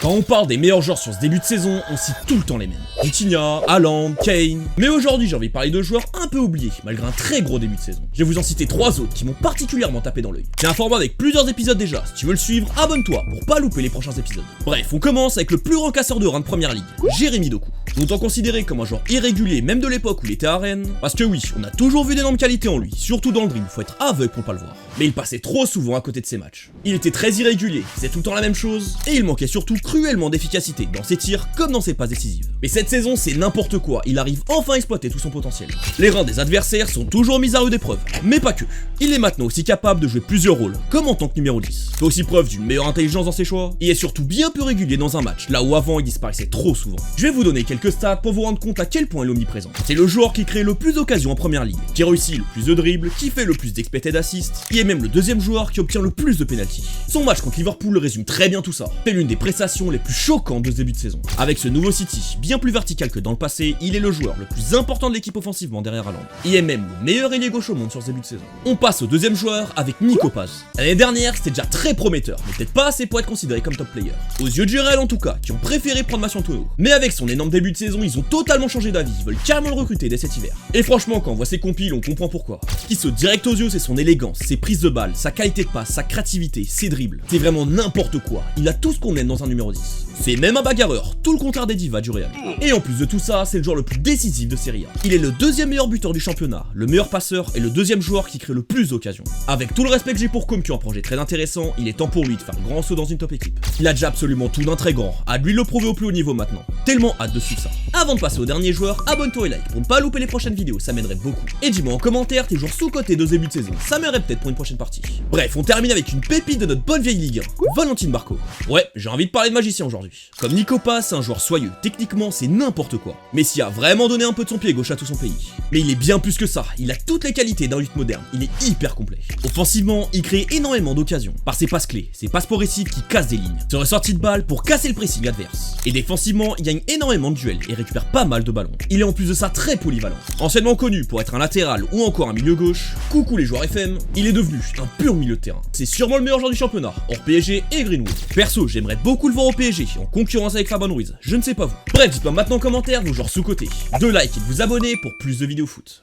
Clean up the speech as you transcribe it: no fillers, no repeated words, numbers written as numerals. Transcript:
Quand on parle des meilleurs joueurs sur ce début de saison, on cite tout le temps les mêmes. Vitinha, Haaland, Kane. Mais aujourd'hui, j'ai envie de parler de joueurs un peu oubliés, malgré un très gros début de saison. Je vais vous en citer 3 autres qui m'ont particulièrement tapé dans l'œil. C'est un format avec plusieurs épisodes déjà. Si tu veux le suivre, abonne-toi pour pas louper les prochains épisodes. Bref, on commence avec le plus grand casseur de reins de première ligue, Jérémy Doku. Longtemps considéré comme un joueur irrégulier, même de l'époque où il était à Rennes. Parce que oui, on a toujours vu d'énormes qualités en lui, surtout dans le dribble, faut être aveugle pour pas le voir. Mais il passait trop souvent à côté de ses matchs. Il était très irrégulier, faisait tout le temps la même chose, et il manquait surtout cruellement d'efficacité dans ses tirs comme dans ses passes décisives. Mais cette saison, c'est n'importe quoi, il arrive enfin à exploiter tout son potentiel. Les reins des adversaires sont toujours mis à rude épreuve, mais pas que. Il est maintenant aussi capable de jouer plusieurs rôles, comme en tant que numéro 10. Fait aussi preuve d'une meilleure intelligence dans ses choix, et est surtout bien plus régulier dans un match, là où avant il disparaissait trop souvent. Je vais vous donner quelques stats pour vous rendre compte à quel point il est omniprésent. C'est le joueur qui crée le plus d'occasions en première ligue, qui réussit le plus de dribbles, qui fait le plus d'expected assists, qui est même le deuxième joueur qui obtient le plus de pénalty. Son match contre Liverpool résume très bien tout ça. C'est l'une des prestations les plus choquantes de ce début de saison. Avec ce nouveau City, bien plus vertical que dans le passé, il est le joueur le plus important de l'équipe offensivement derrière Haaland. Il est même le meilleur ailier gauche au monde sur ce début de saison. On passe au deuxième joueur avec Nico Paz. L'année dernière, c'était déjà très prometteur, mais peut-être pas assez pour être considéré comme top player. Aux yeux de Jurel en tout cas, qui ont préféré prendre Massantono. Mais avec son énorme début de saison, ils ont totalement changé d'avis, ils veulent carrément le recruter dès cet hiver. Et franchement, quand on voit ses compiles, on comprend pourquoi. Ce qui saute direct aux yeux, c'est son élégance, ses prises de balles, sa qualité de passe, sa créativité, ses dribbles. C'est vraiment n'importe quoi. Il a tout ce qu'on aime dans un numéro 10. C'est même un bagarreur, tout le contraire des divas du Real. Et en plus de tout ça, c'est le joueur le plus décisif de Serie A. Il est le deuxième meilleur buteur du championnat, le meilleur passeur et le deuxième joueur qui crée le plus d'occasions. Avec tout le respect que j'ai pour Com qui a un projet très intéressant, il est temps pour lui de faire le grand saut dans une top équipe. Il a déjà absolument tout d'un très grand, à lui de le prouver au plus haut niveau maintenant. Tellement hâte de suivre ça. Avant de passer au dernier joueur, abonne-toi et like pour ne pas louper les prochaines vidéos, ça m'aiderait beaucoup. Et dis-moi en commentaire tes joueurs sous-cotés de ce début de saison, ça m'aiderait peut-être pour une prochaine partie. Bref, on termine avec une pépite de notre bonne vieille Ligue 1, Valentine Barco. Ouais, j'ai envie de parler de magicien aujourd'hui. Comme Nico Paz, c'est un joueur soyeux, techniquement c'est n'importe quoi. Messi a vraiment donné un peu de son pied gauche à tout son pays. Mais il est bien plus que ça, il a toutes les qualités d'un 8 moderne, il est hyper complet. Offensivement, il crée énormément d'occasions, par ses passes clés, ses passes progressives qui cassent des lignes, ses ressorties de balles pour casser le pressing adverse. Et défensivement, il gagne énormément de duels et récupère pas mal de ballons. Il est en plus de ça très polyvalent. Anciennement connu pour être un latéral ou encore un milieu gauche, coucou les joueurs FM, il est devenu un pur milieu de terrain. C'est sûrement le meilleur joueur du championnat, hors PSG et Greenwood. Perso, j'aimerais beaucoup le voir au PSG, en concurrence avec Fabian Ruiz, je ne sais pas vous. Bref, dites-moi maintenant en commentaire vos joueurs sous-cotés. De like et de vous abonner pour plus de vidéos foot.